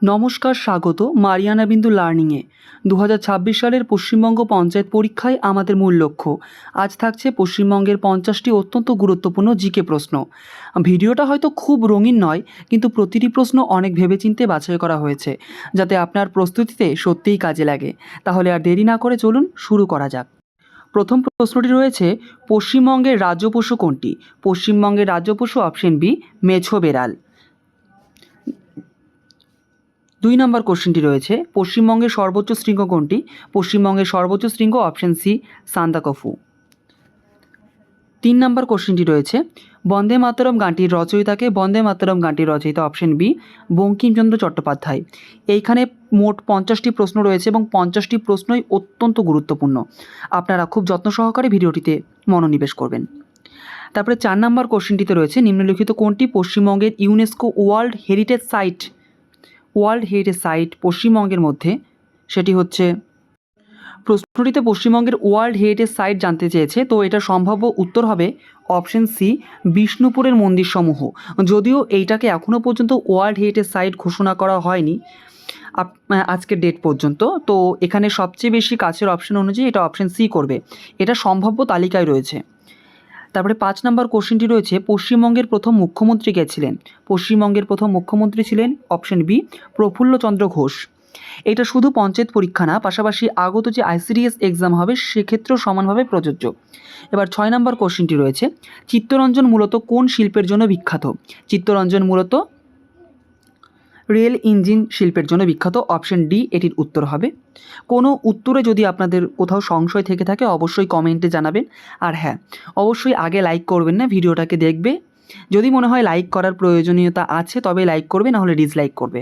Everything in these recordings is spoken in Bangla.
নমস্কার, স্বাগত মারিয়ানা বিন্দু লার্নিংয়ে। 2026 সালের পশ্চিমবঙ্গ পঞ্চায়েত পরীক্ষায় আমাদের মূল লক্ষ্য। আজ থাকছে পশ্চিমবঙ্গের 50টি অত্যন্ত গুরুত্বপূর্ণ জিকে প্রশ্ন। ভিডিওটা হয়তো খুব রঙিন নয়, কিন্তু প্রতিটি প্রশ্ন অনেক ভেবেচিন্তে বাছাই করা হয়েছে, যাতে আপনার প্রস্তুতিতে সত্যিই কাজে লাগে। তাহলে আর দেরি না করে চলুন শুরু করা যাক। প্রথম প্রশ্নটি রয়েছে, পশ্চিমবঙ্গের রাজ্য পশু কোনটি? পশ্চিমবঙ্গের রাজ্য পশু অপশন বি মেছো বেড়াল। 2 নম্বর কোশ্চেনটি রয়েছে, পশ্চিমবঙ্গের সর্বোচ্চ শৃঙ্গ কোনটি? পশ্চিমবঙ্গের সর্বোচ্চ শৃঙ্গ অপশন সি সান্দাকফু। 3 নম্বর কোশ্চেনটি রয়েছে, বন্দে মাতরম গানটির রচয়িতাকে? বন্দে মাতরম গানটির রচয়িতা অপশন বি বঙ্কিমচন্দ্র চট্টোপাধ্যায়। এইখানে মোট 50টি প্রশ্ন রয়েছে এবং 50টি প্রশ্নই অত্যন্ত গুরুত্বপূর্ণ। আপনারা খুব যত্ন সহকারে ভিডিওটিতে মনোনিবেশ করবেন। তারপরে 4 নম্বর কোশ্চেনটিতে রয়েছে, নিম্নলিখিত কোনটি পশ্চিমবঙ্গের ইউনেস্কো ওয়ার্ল্ড হেরিটেজ সাইট পশ্চিমবঙ্গের মধ্যে? সেটি হচ্ছে, প্রশ্নটিতে পশ্চিমবঙ্গের ওয়ার্ল্ড হেরিটেজ সাইট জানতে চেয়েছে, তো এটা সম্ভাব্য উত্তর হবে অপশন সি বিষ্ণুপুরের মন্দিরসমূহ। যদিও এইটাকে এখনও পর্যন্ত ওয়ার্ল্ড হেরিটেজ সাইট ঘোষণা করা হয়নি আজকের ডেট পর্যন্ত, তো এখানে সবচেয়ে বেশি কাছের অপশন অনুযায়ী এটা অপশন সি করবে। এটা সম্ভাব্য তালিকায় রয়েছে। তারপরে 5 নম্বর কোশ্চেনটি রয়েছে, পশ্চিমবঙ্গের প্রথম মুখ্যমন্ত্রী কে ছিলেন? পশ্চিমবঙ্গের প্রথম মুখ্যমন্ত্রী ছিলেন অপশন বি প্রফুল্লচন্দ্র ঘোষ। এটা শুধু পঞ্চায়েত পরীক্ষা না, পাশাপাশি আগত যে আইসিডিএস এক্সাম হবে সেক্ষেত্রেও সমানভাবে প্রযোজ্য। এবার 6 নম্বর কোশ্চেনটি রয়েছে, চিত্তরঞ্জন মূলত কোন শিল্পের জন্য বিখ্যাত? চিত্তরঞ্জন মূলত রেল ইঞ্জিন শিল্পের জন্য বিখ্যাত। অপশন ডি এটির উত্তর হবে। কোনো উত্তরে যদি আপনাদের কোথাও সংশয় থেকে থাকে অবশ্যই কমেন্টে জানাবেন। আর হ্যাঁ, অবশ্যই আগে লাইক করবেন না, ভিডিওটাকে দেখবে। যদি মনে হয় লাইক করার প্রয়োজনীয়তা আছে তবে লাইক করবে, নাহলে ডিসলাইক করবে।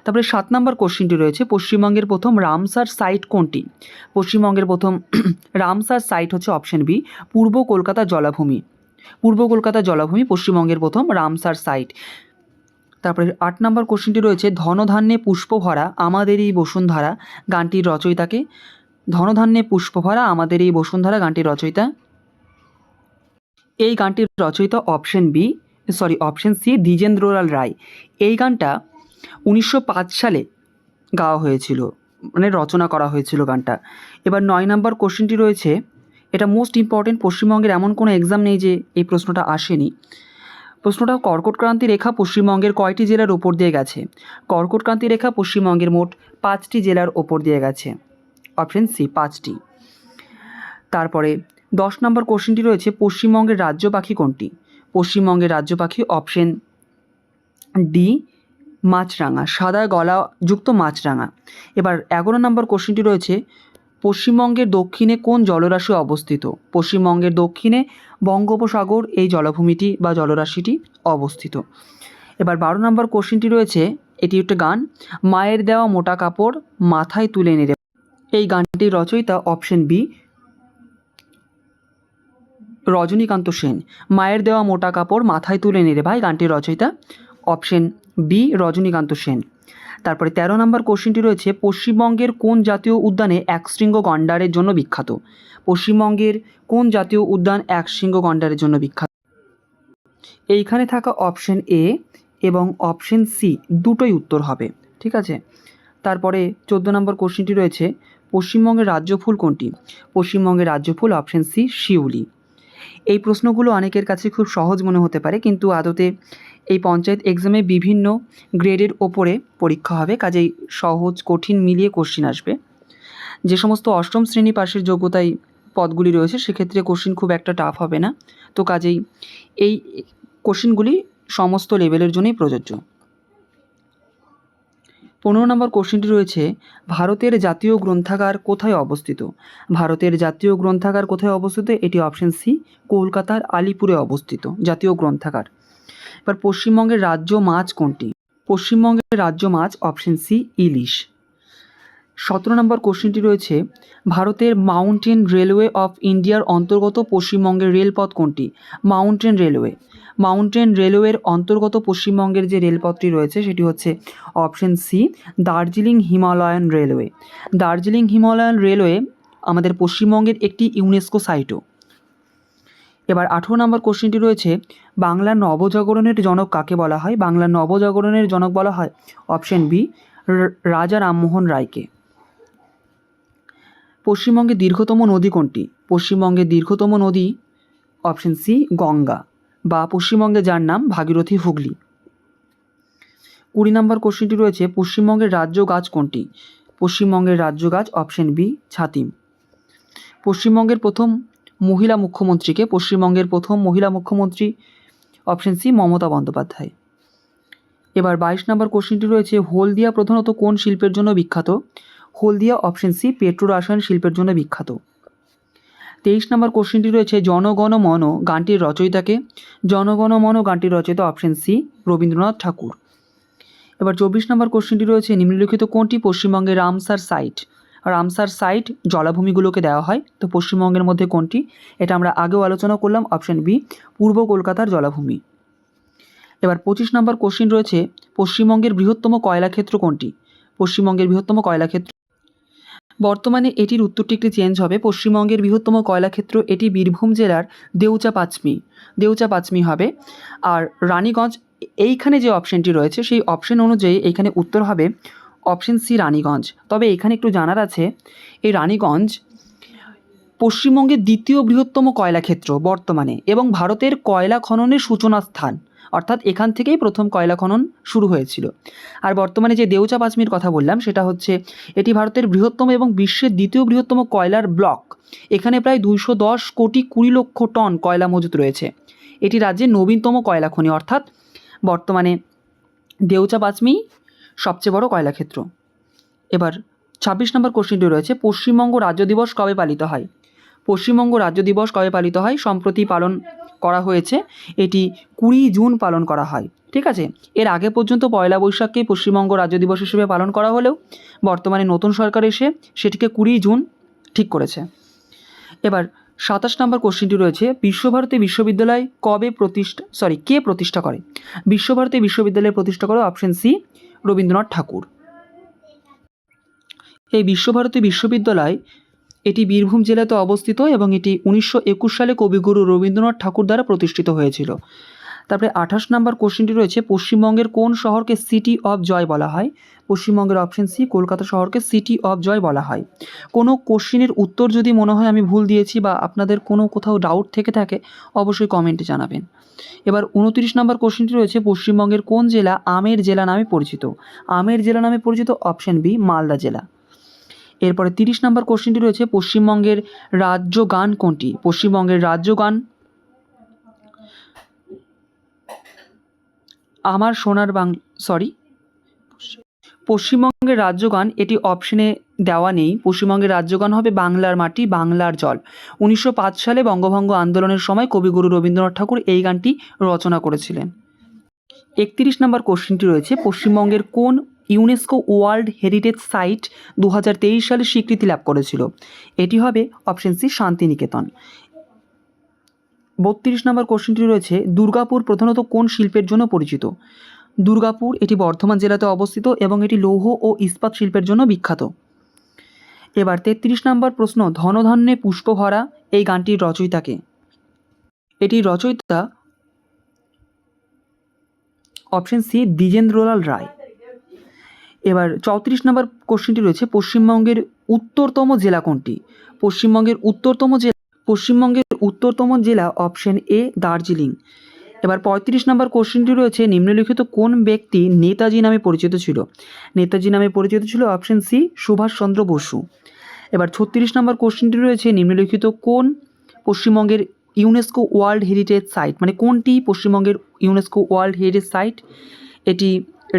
তারপরে 7 নম্বর কোশ্চেনটি রয়েছে, পশ্চিমবঙ্গের প্রথম রামসার সাইট কোনটি? পশ্চিমবঙ্গের প্রথম রামসার সাইট হচ্ছে অপশন বি পূর্ব কলকাতা জলাভূমি। পূর্ব কলকাতা জলাভূমি পশ্চিমবঙ্গের প্রথম রামসার সাইট। তারপরে 8 নম্বর কোশ্চেনটি রয়েছে, ধনধান্যে পুষ্পভরা আমাদের এই বসুন্ধরা গানটির রচয়িতাকে? ধনধান্যে পুষ্পভরা আমাদের এই বসুন্ধরা গানটির রচয়িতা? এই গানটির রচয়িতা অপশন সি দ্বিজেন্দ্রলাল রায়। এই গানটা 1905 সালে গাওয়া হয়েছিল, মানে রচনা করা হয়েছিল গানটা। এবার 9 নম্বর কোশ্চেনটি রয়েছে, এটা মোস্ট ইম্পর্টেন্ট। পশ্চিমবঙ্গের এমন কোনো এক্সাম নেই যে এই প্রশ্নটা আসেনি। প্রশ্নটা, কর্কটক্রান্তি রেখা পশ্চিমবঙ্গের কয়টি জেলার ওপর দিয়ে গেছে? কর্কটক্রান্তি রেখা পশ্চিমবঙ্গের মোট 5টি জেলার ওপর দিয়ে গেছে। অপশন সি 5টি। তারপরে 10 নম্বর কোশ্চেনটি রয়েছে, পশ্চিমবঙ্গের রাজ্য পাখি কোনটি? পশ্চিমবঙ্গের রাজ্য পাখি অপশন ডি মাছরাঙা, সাদা গলাযুক্ত মাছরাঙা। এবার 11 নম্বর কোশ্চেনটি রয়েছে, পশ্চিমবঙ্গের দক্ষিণে কোন জলরাশি অবস্থিত? পশ্চিমবঙ্গের দক্ষিণে বঙ্গোপসাগর এই জলাভূমিটি বা জলরাশিটি অবস্থিত। এবার 12 নম্বর কোশ্চেনটি রয়েছে, এটি একটা গান, মায়ের দেওয়া মোটা কাপড় মাথায় তুলে নেড়ে। এই গানটির রচয়িতা অপশন বি রজনীকান্ত সেন। মায়ের দেওয়া মোটা কাপড় মাথায় তুলে নেড়ে ভাই গানটির রচয়িতা অপশন বি রজনীকান্ত সেন। তারপরে 13 নম্বর কোশ্চেনটি রয়েছে, পশ্চিমবঙ্গের কোন জাতীয় উদ্যানে একশৃঙ্গ গন্ডারের জন্য বিখ্যাত? পশ্চিমবঙ্গের কোন জাতীয় উদ্যান একশৃঙ্গ গন্ডারের জন্য বিখ্যাত? এইখানে থাকা অপশন এ এবং অপশন সি দুটোই উত্তর হবে, ঠিক আছে। তারপরে 14 নম্বর কোশ্চেনটি রয়েছে, পশ্চিমবঙ্গের রাজ্য ফুল কোনটি? পশ্চিমবঙ্গের রাজ্য ফুল অপশন সি শিউলি। এই প্রশ্নগুলো অনেকের কাছে খুব সহজ মনে হতে পারে, কিন্তু আদতে এই পঞ্চায়েত এক্সামে বিভিন্ন গ্রেডের ওপরে পরীক্ষা হবে, কাজেই সহজ কঠিন মিলিয়ে কোশ্চিন আসবে। যে সমস্ত অষ্টম শ্রেণী পাশের যোগ্যতায় পদগুলি রয়েছে সেক্ষেত্রে কোশ্চিন খুব একটা টাফ হবে না, তো কাজেই এই কোশ্চিনগুলি সমস্ত লেভেলের জন্যই প্রযোজ্য। 15 নম্বর কোশ্চেনটি রয়েছে, ভারতের জাতীয় গ্রন্থাগার কোথায় অবস্থিত? ভারতের জাতীয় গ্রন্থাগার কোথায় অবস্থিত? এটি অপশন সি কলকাতার আলিপুরে অবস্থিত জাতীয় গ্রন্থাগার। এবার পশ্চিমবঙ্গের রাজ্য মাছ কোনটি? পশ্চিমবঙ্গের রাজ্য মাছ অপশন সি ইলিশ। 17 নম্বর কোশ্চেনটি রয়েছে, ভারতের মাউন্টেন রেলওয়ে অফ ইন্ডিয়ার অন্তর্গত পশ্চিমবঙ্গের রেলপথ কোনটি? মাউন্টেন রেলওয়ের অন্তর্গত পশ্চিমবঙ্গের যে রেলপথটি রয়েছে সেটি হচ্ছে option C Darjeeling Himalayan railway. Darjeeling Himalayan railway আমাদের পশ্চিমবঙ্গের একটি ইউনেস্কো সাইটও। এবার 18 নম্বর কোশ্চেনটি রয়েছে, বাংলার নবজাগরণের জনক কাকে বলা হয়? বাংলার নবজাগরণের জনক বলা হয় অপশন বি রাজা রামমোহন রায়কে। পশ্চিমবঙ্গের দীর্ঘতম নদী কোনটি? পশ্চিমবঙ্গের দীর্ঘতম নদী অপশন সি গঙ্গা, বা পশ্চিমবঙ্গে যার নাম ভাগীরথী হুগলি। 20 নম্বর কোশ্চেনটি রয়েছে, পশ্চিমবঙ্গের রাজ্য গাছ কোনটি? পশ্চিমবঙ্গের রাজ্য গাছ অপশন বি ছাতিম। পশ্চিমবঙ্গের প্রথম মহিলা মুখ্যমন্ত্রীকে? পশ্চিমবঙ্গের প্রথম মহিলা মুখ্যমন্ত্রী অপশন সি মমতা বন্দ্যোপাধ্যায়। এবার 22 নম্বর কোশ্চেনটি রয়েছে, হলদিয়া প্রধানত কোন শিল্পের জন্য বিখ্যাত? হলদিয়া অপশন সি পেট্রো রসায়ন শিল্পের জন্য বিখ্যাত। 23 নম্বর কোশ্চেনটি রয়েছে, জনগণ মন গানটির রচয়িতাকে? জনগণ মন গানটির রচয়িতা অপশন সি রবীন্দ্রনাথ ঠাকুর। এবার 24 নম্বর কোশ্চেনটি রয়েছে, নিম্নলিখিত কোনটি পশ্চিমবঙ্গের রামসার সাইট? রামসার সাইট জলাভূমিগুলোকে দেওয়া হয়, তো পশ্চিমবঙ্গের মধ্যে কোনটি? এটা আমরা আগেও আলোচনা করলাম, অপশন বি পূর্ব কলকাতার জলাভূমি। এবার 25 নম্বর কোশ্চেন রয়েছে, পশ্চিমবঙ্গের বৃহত্তম কয়লাক্ষেত্র কোনটি? পশ্চিমবঙ্গের বৃহত্তম কয়লাক্ষেত্র, বর্তমানে এটির উত্তরটি একটি চেঞ্জ হবে। পশ্চিমবঙ্গের বৃহত্তম কয়লাক্ষেত্র এটি বীরভূম জেলার দেউচা পাঁচমি হবে। আর রানীগঞ্জ, এইখানে যে অপশনটি রয়েছে সেই অপশন অনুযায়ী এখানে উত্তর হবে অপশন সি রানীগঞ্জ। তবে এখানে একটু জানার আছে, এই রানীগঞ্জ পশ্চিমবঙ্গের দ্বিতীয় বৃহত্তম কয়লাক্ষেত্র বর্তমানে, এবং ভারতের কয়লা খননের সূচনা স্থান, অর্থাৎ এখান থেকেই প্রথম কয়লা খনন শুরু হয়েছিল। আর বর্তমানে যে দেউচা পাঁচমির কথা বললাম সেটা হচ্ছে, এটি ভারতের বৃহত্তম এবং বিশ্বের দ্বিতীয় বৃহত্তম কয়লার ব্লক। এখানে প্রায় 210 কোটি 20 লক্ষ টন কয়লা মজুত রয়েছে। এটি রাজ্যের নবীনতম কয়লা খনি, অর্থাৎ বর্তমানে দেউচা পাঁচমি সবচেয়ে বড় কয়লাক্ষেত্র। এবার 26 নম্বর কোশ্চেনটি রয়েছে, পশ্চিমবঙ্গ রাজ্য দিবস কবে পালিত হয়? পশ্চিমবঙ্গ রাজ্য দিবস কবে পালিত হয়? সম্প্রতি পালন করা হয়েছে, এটি 20 জুন পালন করা হয়। ঠিক আছে, এর আগে পর্যন্ত পয়লা বৈশাখকেই পশ্চিমবঙ্গ রাজ্য দিবস হিসেবে পালন করা হলেও বর্তমানে নতুন সরকার এসে সেটিকে 20 জুন ঠিক করেছে। এবার 27 নম্বর কোশ্চেনটি রয়েছে, বিশ্বভারতী বিশ্ববিদ্যালয় কে প্রতিষ্ঠা করে? বিশ্বভারতী বিশ্ববিদ্যালয় প্রতিষ্ঠা করে অপশন সি রবীন্দ্রনাথ ঠাকুর। এই বিশ্বভারতী বিশ্ববিদ্যালয় এটি বীরভূম জেলাতে অবস্থিত এবং এটি 1921 সালে কবিগুরু রবীন্দ্রনাথ ঠাকুর দ্বারা প্রতিষ্ঠিত হয়েছিল। তারপরে 28 নম্বর কোশ্চেনটি রয়েছে, পশ্চিমবঙ্গের কোন শহরকে সিটি অফ জয় বলা হয়? পশ্চিমবঙ্গের অপশন সি কলকাতা শহরকে সিটি অফ জয় বলা হয়। কোনো কোশ্চেনের উত্তর যদি মনে হয় আমি ভুল দিয়েছি বা আপনাদের কোনো কোথাও ডাউট থেকে থাকে অবশ্যই কমেন্টে জানাবেন। এবার 29 নম্বর কোশ্চেনটি রয়েছে, পশ্চিমবঙ্গের কোন জেলা আমের জেলা নামে পরিচিত? আমের জেলা নামে পরিচিত অপশন বি মালদা জেলা। এরপরে 30 নম্বর কোশ্চেনটি রয়েছে, পশ্চিমবঙ্গের রাজ্য গান কোনটি? পশ্চিমবঙ্গের রাজ্য গান আমার সোনার পশ্চিমবঙ্গের রাজ্য গান এটি অপশনে দেওয়া নেই। পশ্চিমবঙ্গের রাজ্য গান হবে বাংলার মাটি বাংলার জল। 1905 সালে বঙ্গভঙ্গ আন্দোলনের সময় কবিগুরু রবীন্দ্রনাথ ঠাকুর এই গানটি রচনা করেছিলেন। 31 নম্বর কোশ্চেনটি রয়েছে, পশ্চিমবঙ্গের কোন ইউনেস্কো ওয়ার্ল্ড হেরিটেজ সাইট 2023 সালে স্বীকৃতি লাভ করেছিল? এটি হবে অপশন সি শান্তিনিকেতন। 32 নম্বর কোশ্চেনটি রয়েছে, দুর্গাপুর প্রধানত কোন শিল্পের জন্য পরিচিত? দুর্গাপুর এটি বর্ধমান জেলাতে অবস্থিত এবং এটি লৌহ ও ইস্পাত শিল্পের জন্য বিখ্যাত। এবার 33 নম্বর প্রশ্ন, ধনধান্যে পুষ্পভরা এই গানটির রচয়িতাকে? এটির রচয়িতা অপশন সি দ্বিজেন্দ্রলাল রায়। এবার 34 নম্বর কোশ্চেনটি রয়েছে, পশ্চিমবঙ্গের উত্তরতম জেলা কোনটি? পশ্চিমবঙ্গের উত্তরতম জেলা অপশন এ দার্জিলিং। এবার 35 নম্বর কোশ্চেনটি রয়েছে, নিম্নলিখিত কোন ব্যক্তি নেতাজি নামে পরিচিত ছিল? নেতাজি নামে পরিচিত ছিল অপশন সি সুভাষচন্দ্র বসু। এবার 36 নম্বর কোশ্চেনটি রয়েছে, নিম্নলিখিত কোন পশ্চিমবঙ্গের ইউনেস্কো ওয়ার্ল্ড হেরিটেজ সাইট, মানে কোনটি পশ্চিমবঙ্গের ইউনেস্কো ওয়ার্ল্ড হেরিটেজ সাইট? এটি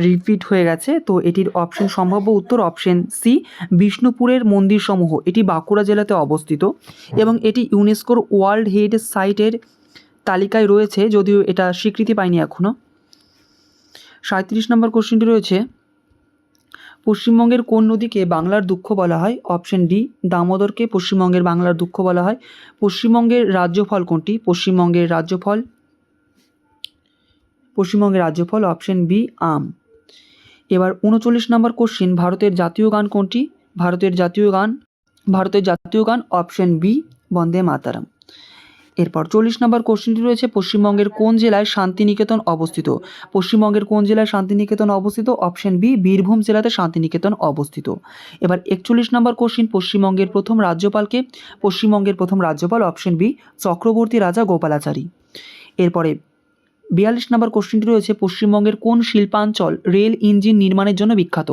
রিপিট হয়ে গেছে, তো এটির অপশন সম্ভাব্য উত্তর অপশন সি বিষ্ণুপুরের মন্দিরসমূহ। এটি বাঁকুড়া জেলাতে অবস্থিত এবং এটি ইউনেস্কোর ওয়ার্ল্ড হেরিটেজ সাইটের তালিকায় রয়েছে, যদিও এটা স্বীকৃতি পায়নি এখনও। 37 নম্বর কোশ্চেনটি রয়েছে, পশ্চিমবঙ্গের কোন নদীকে বাংলার দুঃখ বলা হয়? অপশন ডি দামোদরকে পশ্চিমবঙ্গের বাংলার দুঃখ বলা হয়। পশ্চিমবঙ্গের রাজ্যফল কোনটি? পশ্চিমবঙ্গের রাজ্যফল অপশন বি আম। এবার 39 নম্বর কোশ্চেন, ভারতের জাতীয় গান কোনটি? ভারতের জাতীয় গান অপশন বি বন্দে মাতারাম। এরপর 40 নম্বর কোশ্চেনটি রয়েছে, পশ্চিমবঙ্গের কোন জেলায় শান্তিনিকেতন অবস্থিত? পশ্চিমবঙ্গের কোন জেলায় শান্তিনিকেতন অবস্থিত? অপশন বি, বীরভূম জেলাতে শান্তিনিকেতন অবস্থিত। এবার 41 নম্বর কোশ্চেন, পশ্চিমবঙ্গের প্রথম রাজ্যপালকে? পশ্চিমবঙ্গের প্রথম রাজ্যপাল অপশন বি, চক্রবর্তী রাজা গোপালাচারী। এরপরে 42 নম্বর কোশ্চেনটি রয়েছে, পশ্চিমবঙ্গের কোন শিল্পাঞ্চল রেল ইঞ্জিন নির্মাণের জন্য বিখ্যাত?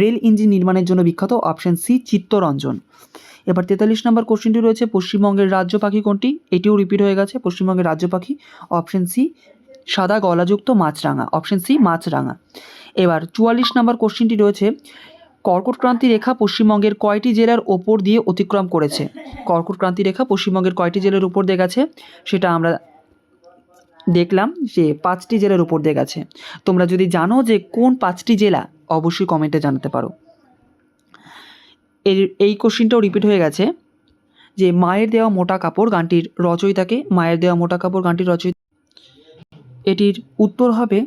রেল ইঞ্জিন নির্মাণের জন্য বিখ্যাত অপশন সি, চিত্তরঞ্জন। এবার 43 নম্বর কোশ্চেনটি রয়েছে, পশ্চিমবঙ্গের রাজ্য পাখি কোনটি? এটিও রিপিট হয়ে গেছে। পশ্চিমবঙ্গের রাজ্য পাখি অপশন সি, সাদা গলাযুক্ত মাছরাঙা, অপশন সি মাছরাঙা। এবার 44 নম্বর কোশ্চেনটি রয়েছে, কর্কট ক্রান্তি রেখা পশ্চিমবঙ্গের কয়টি জেলার ওপর দিয়ে অতিক্রম করেছে? কর্কট ক্রান্তি রেখা পশ্চিমবঙ্গের কয়টি জেলার উপর দিয়ে গেছে সেটা আমরা দেখলাম যে 5টি জেলার উপর দিয়ে গেছে। তোমরা যদি জানো যে কোন 5টি জেলা, অবশ্যই কমেন্টে জানাতে পারো। এই কোশ্চেনটাও রিপিট হয়ে গেছে যে মায়ের দেওয়া মোটা কাপড় গানটির রচয়িতাকে? মায়ের দেওয়া মোটা কাপড় গানটির রচয়িতা, এটির উত্তর হবে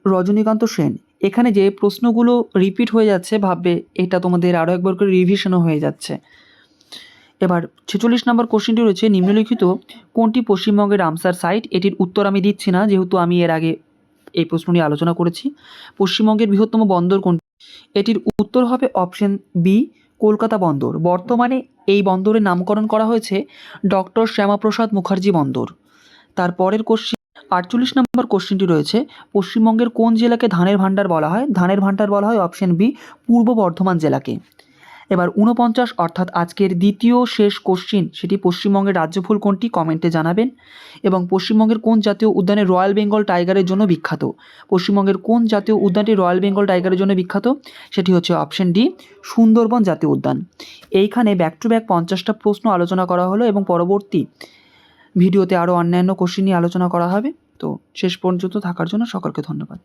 রজনীকান্ত সেন। এখানে যে প্রশ্নগুলো রিপিট হয়ে যাচ্ছে, ভাববে এটা তোমাদের আরও একবার করে রিভিশনও হয়ে যাচ্ছে। এবার 46 নম্বর কোশ্চেনটি রয়েছে, নিম্নলিখিত কোনটি পশ্চিমবঙ্গের রামসার সাইট? এটির উত্তর আমি দিচ্ছি না, যেহেতু আমি এর আগে এই প্রশ্ন নিয়ে আলোচনা করেছি। পশ্চিমবঙ্গের বৃহত্তম বন্দর কোনটি? এটির উত্তর হবে অপশন বি, কলকাতা বন্দর। বর্তমানে এই বন্দরের নামকরণ করা হয়েছে ডক্টর শ্যামাপ্রসাদ মুখার্জি বন্দর। তারপরের কোশ্চেন 48 নম্বর কোশ্চেনটি রয়েছে, পশ্চিমবঙ্গের কোন জেলাকে ধানের ভাণ্ডার বলা হয়? ধানের ভাণ্ডার বলা হয় অপশন বি, পূর্ব বর্ধমান জেলাকে। এবার 49 অর্থাৎ আজকের দ্বিতীয় শেষ কোশ্চিন, সেটি পশ্চিমবঙ্গের রাজ্য ফুল কোনটি? কমেন্টে জানাবেন। এবং পশ্চিমবঙ্গের কোন জাতীয় উদ্যানে রয়্যাল বেঙ্গল টাইগারের জন্য বিখ্যাত? পশ্চিমবঙ্গের কোন জাতীয় উদ্যানটি রয়্যাল বেঙ্গল টাইগারের জন্য বিখ্যাত? সেটি হচ্ছে অপশন ডি, সুন্দরবন জাতীয় উদ্যান। এইখানে ব্যাক টু ব্যাক 50টা প্রশ্ন আলোচনা করা হলো এবং পরবর্তী ভিডিওতে আরও অন্যান্য কোশ্চেন নিয়ে আলোচনা করা হবে। তো শেষ পর্যন্ত থাকার জন্য সকলকে ধন্যবাদ।